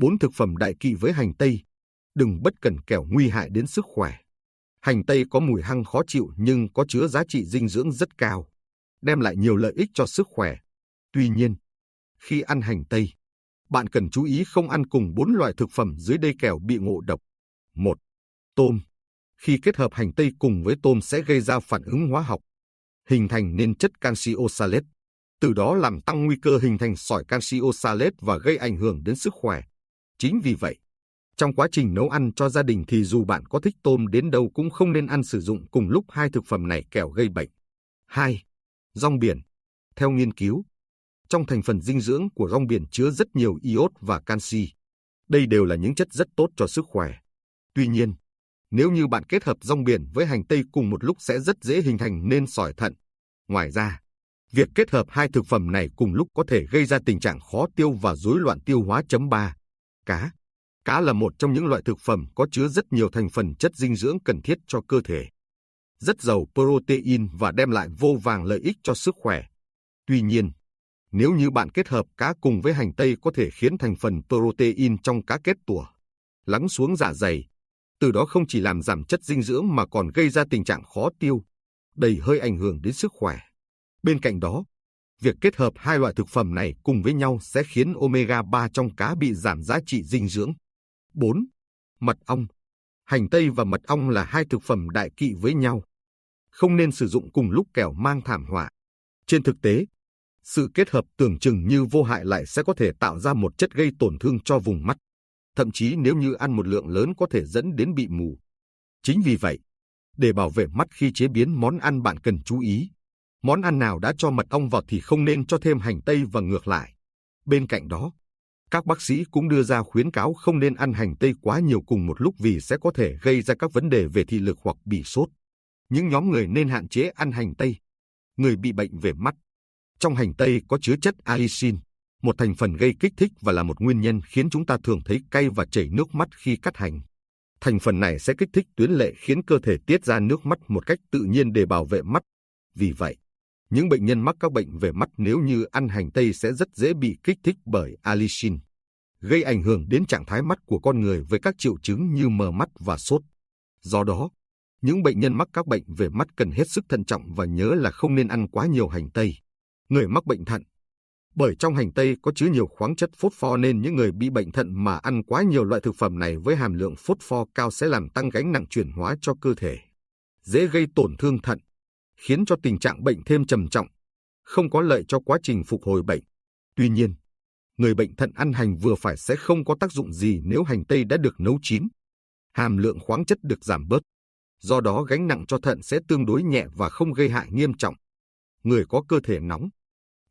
4 thực phẩm đại kỵ với hành tây. Đừng bất cẩn kẻo nguy hại đến sức khỏe. Hành tây có mùi hăng khó chịu nhưng có chứa giá trị dinh dưỡng rất cao, đem lại nhiều lợi ích cho sức khỏe. Tuy nhiên, khi ăn hành tây, bạn cần chú ý không ăn cùng 4 loại thực phẩm dưới đây kẻo bị ngộ độc. 1. Tôm. Khi kết hợp hành tây cùng với tôm sẽ gây ra phản ứng hóa học, hình thành nên chất canxi oxalate, từ đó làm tăng nguy cơ hình thành sỏi canxi oxalate và gây ảnh hưởng đến sức khỏe. Chính vì vậy, trong quá trình nấu ăn cho gia đình thì dù bạn có thích tôm đến đâu cũng không nên ăn sử dụng cùng lúc hai thực phẩm này kẻo gây bệnh. 2. Rong biển. Theo nghiên cứu, trong thành phần dinh dưỡng của rong biển chứa rất nhiều iốt và canxi. Đây đều là những chất rất tốt cho sức khỏe. Tuy nhiên, nếu như bạn kết hợp rong biển với hành tây cùng một lúc sẽ rất dễ hình thành nên sỏi thận. Ngoài ra, việc kết hợp hai thực phẩm này cùng lúc có thể gây ra tình trạng khó tiêu và rối loạn tiêu hóa. 3. Cá. Cá là một trong những loại thực phẩm có chứa rất nhiều thành phần chất dinh dưỡng cần thiết cho cơ thể, rất giàu protein và đem lại vô vàn lợi ích cho sức khỏe. Tuy nhiên, nếu như bạn kết hợp cá cùng với hành tây có thể khiến thành phần protein trong cá kết tủa, lắng xuống dạ dày, từ đó không chỉ làm giảm chất dinh dưỡng mà còn gây ra tình trạng khó tiêu, đầy hơi ảnh hưởng đến sức khỏe. Bên cạnh đó, việc kết hợp hai loại thực phẩm này cùng với nhau sẽ khiến omega 3 trong cá bị giảm giá trị dinh dưỡng. 4. Mật ong. Hành tây và mật ong là hai thực phẩm đại kỵ với nhau. Không nên sử dụng cùng lúc kẻo mang thảm họa. Trên thực tế, sự kết hợp tưởng chừng như vô hại lại sẽ có thể tạo ra một chất gây tổn thương cho vùng mắt. Thậm chí nếu như ăn một lượng lớn có thể dẫn đến bị mù. Chính vì vậy, để bảo vệ mắt khi chế biến món ăn bạn cần chú ý. Món ăn nào đã cho mật ong vào thì không nên cho thêm hành tây và ngược lại. Bên cạnh đó, các bác sĩ cũng đưa ra khuyến cáo không nên ăn hành tây quá nhiều cùng một lúc vì sẽ có thể gây ra các vấn đề về thị lực hoặc bị sốt. Những nhóm người nên hạn chế ăn hành tây. Người bị bệnh về mắt. Trong hành tây có chứa chất allicin, một thành phần gây kích thích và là một nguyên nhân khiến chúng ta thường thấy cay và chảy nước mắt khi cắt hành. Thành phần này sẽ kích thích tuyến lệ khiến cơ thể tiết ra nước mắt một cách tự nhiên để bảo vệ mắt. Vì vậy, những bệnh nhân mắc các bệnh về mắt nếu như ăn hành tây sẽ rất dễ bị kích thích bởi allicin, gây ảnh hưởng đến trạng thái mắt của con người với các triệu chứng như mờ mắt và sốt. Do đó, những bệnh nhân mắc các bệnh về mắt cần hết sức thận trọng và nhớ là không nên ăn quá nhiều hành tây. Người mắc bệnh thận. Bởi trong hành tây có chứa nhiều khoáng chất phốt pho nên những người bị bệnh thận mà ăn quá nhiều loại thực phẩm này với hàm lượng phốt pho cao sẽ làm tăng gánh nặng chuyển hóa cho cơ thể, dễ gây tổn thương thận, khiến cho tình trạng bệnh thêm trầm trọng, không có lợi cho quá trình phục hồi bệnh. Tuy nhiên, người bệnh thận ăn hành vừa phải sẽ không có tác dụng gì nếu hành tây đã được nấu chín. Hàm lượng khoáng chất được giảm bớt, do đó gánh nặng cho thận sẽ tương đối nhẹ và không gây hại nghiêm trọng. Người có cơ thể nóng.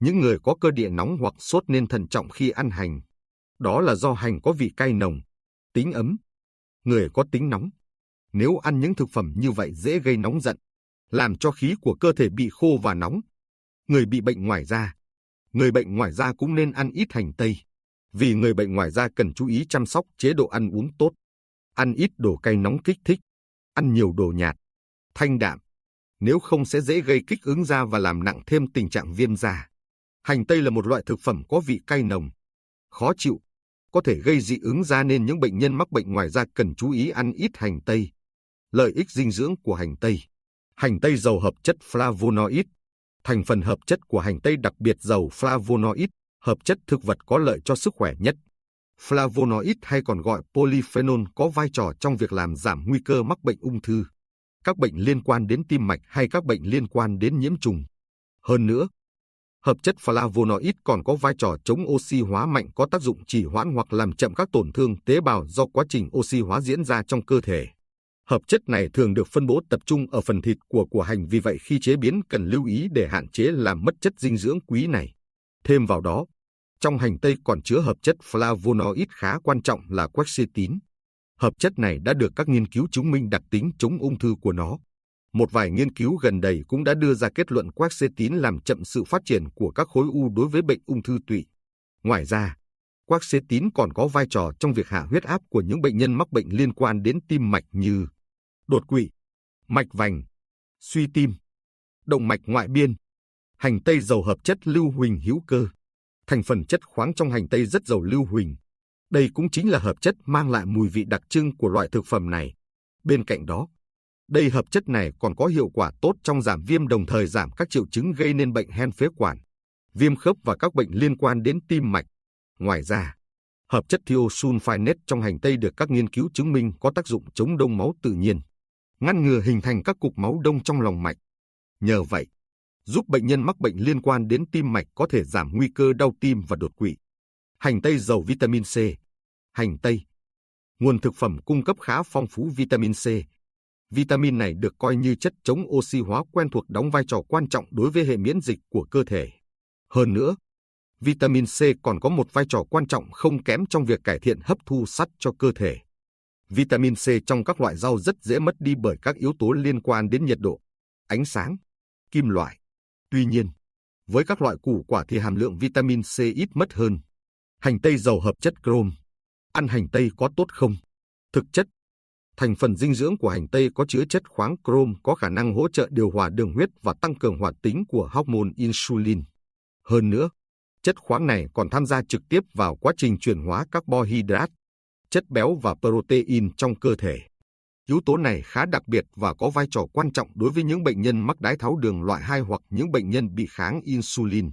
Những người có cơ địa nóng hoặc sốt nên thận trọng khi ăn hành. Đó là do hành có vị cay nồng, tính ấm. Người có tính nóng. Nếu ăn những thực phẩm như vậy dễ gây nóng giận, làm cho khí của cơ thể bị khô và nóng. Người bị bệnh ngoài da. Người bệnh ngoài da cũng nên ăn ít hành tây. Vì người bệnh ngoài da cần chú ý chăm sóc chế độ ăn uống tốt. Ăn ít đồ cay nóng kích thích. Ăn nhiều đồ nhạt, thanh đạm. Nếu không sẽ dễ gây kích ứng da và làm nặng thêm tình trạng viêm da. Hành tây là một loại thực phẩm có vị cay nồng, khó chịu, có thể gây dị ứng da nên những bệnh nhân mắc bệnh ngoài da cần chú ý ăn ít hành tây. Lợi ích dinh dưỡng của hành tây. Hành tây giàu hợp chất flavonoid. Thành phần hợp chất của hành tây đặc biệt giàu flavonoid, hợp chất thực vật có lợi cho sức khỏe nhất. Flavonoid hay còn gọi polyphenol có vai trò trong việc làm giảm nguy cơ mắc bệnh ung thư, các bệnh liên quan đến tim mạch hay các bệnh liên quan đến nhiễm trùng. Hơn nữa, hợp chất flavonoid còn có vai trò chống oxy hóa mạnh có tác dụng trì hoãn hoặc làm chậm các tổn thương tế bào do quá trình oxy hóa diễn ra trong cơ thể. Hợp chất này thường được phân bố tập trung ở phần thịt của hành vì vậy khi chế biến cần lưu ý để hạn chế làm mất chất dinh dưỡng quý này. Thêm vào đó, trong hành tây còn chứa hợp chất flavonoid khá quan trọng là quercetin. Hợp chất này đã được các nghiên cứu chứng minh đặc tính chống ung thư của nó. Một vài nghiên cứu gần đây cũng đã đưa ra kết luận quercetin làm chậm sự phát triển của các khối u đối với bệnh ung thư tụy. Ngoài ra, quercetin còn có vai trò trong việc hạ huyết áp của những bệnh nhân mắc bệnh liên quan đến tim mạch như đột quỵ, mạch vành, suy tim, động mạch ngoại biên. Hành tây giàu hợp chất lưu huỳnh hữu cơ. Thành phần chất khoáng trong hành tây rất giàu lưu huỳnh. Đây cũng chính là hợp chất mang lại mùi vị đặc trưng của loại thực phẩm này. Bên cạnh đó, hợp chất này còn có hiệu quả tốt trong giảm viêm, đồng thời giảm các triệu chứng gây nên bệnh hen phế quản, viêm khớp và các bệnh liên quan đến tim mạch. Ngoài ra, hợp chất thiosulfonate trong hành tây được các nghiên cứu chứng minh có tác dụng chống đông máu tự nhiên, ngăn ngừa hình thành các cục máu đông trong lòng mạch. Nhờ vậy, giúp bệnh nhân mắc bệnh liên quan đến tim mạch có thể giảm nguy cơ đau tim và đột quỵ. Hành tây giàu vitamin C. Hành tây, nguồn thực phẩm cung cấp khá phong phú vitamin C. Vitamin này được coi như chất chống oxy hóa quen thuộc, đóng vai trò quan trọng đối với hệ miễn dịch của cơ thể. Hơn nữa, vitamin C còn có một vai trò quan trọng không kém trong việc cải thiện hấp thu sắt cho cơ thể. Vitamin C trong các loại rau rất dễ mất đi bởi các yếu tố liên quan đến nhiệt độ, ánh sáng, kim loại. Tuy nhiên, với các loại củ quả thì hàm lượng vitamin C ít mất hơn. Hành tây giàu hợp chất chrome. Ăn hành tây có tốt không? Thực chất, thành phần dinh dưỡng của hành tây có chứa chất khoáng chrome có khả năng hỗ trợ điều hòa đường huyết và tăng cường hoạt tính của hormone insulin. Hơn nữa, chất khoáng này còn tham gia trực tiếp vào quá trình chuyển hóa carbohydrate, chất béo và protein trong cơ thể. Yếu tố này khá đặc biệt và có vai trò quan trọng đối với những bệnh nhân mắc đái tháo đường loại 2 hoặc những bệnh nhân bị kháng insulin.